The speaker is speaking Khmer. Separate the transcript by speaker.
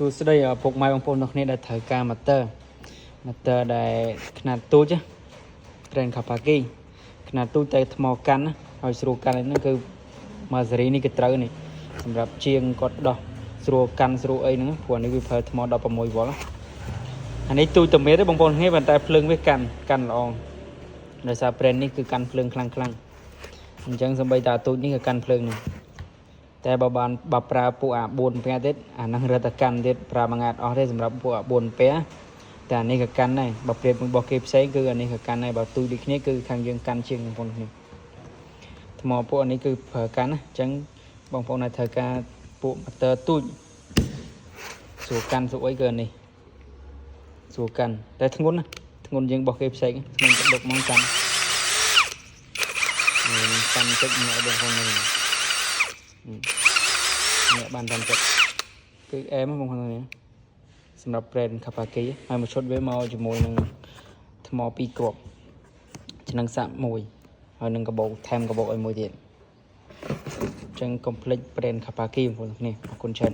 Speaker 1: សួស្តីពុកម៉ែបងប្អូនទាំងគ្នាដែលត្រូវការ motor ដែលຂະຫນាតទូច Trend Kawasaki ຂະຫນាតទូចតែថ្មកាន់ហើយស្រួលកាន់ហ្នឹងគឺមួយស៊េរីនេះគឺត្រូវនេះសម្រាប់ជាងគាត់ដោះស្រួលកាន់ស្រួលអីហ្នឹងព្រោះនេះវាប្រើថ្ម16 វ៉ុលអានេះទូចតែមេទេបងប្អូនគ្នាប៉ុន្តែភ្លើងវាកាន់ល្អដោយសារ brand នេះគឺកាន់ភ្លើងខ្លាំងអញ្ចឹងសូម្បីតែទូចនេះក៏កាន់ភ្លើងនេះតែបើប្រើពួកអា4ពែទៀតអាហ្នឹងរត់តែកាន់ទៀតប្រើមួយងាត់អស់ទេសម្រាប់ពួកអា4ពែតែអានេះក៏កាន់ដែរបើប្រៀបមួយរបស់គេផ្សេងគឺអានេះក៏កាន់ដែរបើទូចដូចគ្នាគឺខាងយើងកាន់ជាងបងប្អូនគ្នាថ្មពួកអានេះគឺប្រើកាន់ណាអញ្ចឹងបងប្អូនអាចត្រូវការពួក motor ទូចស្រួលកាន់ស្រួលអីគឺអានេះស្រួលកាន់តែធ្ងន់ជាងរបស់គេផ្សេងធ្ងន់ដុកមកកាន់តិចអ្នកបងប្អូននេះអ្នកបានតាមចិត្តគឺអែមបងប្អូននេះសម្រាប់ brand Kawasaki ហើយមួយឈុតវាមកជាមួយនឹងថ្ម2គ្រាប់ឆ្នាំងសាក់មួយហើយនឹងកាបូបថែមកាបូបឲ្យមួយទៀតអញ្ចឹង complete brand Kawasaki បងប្អូននេះអរគុណច្រើន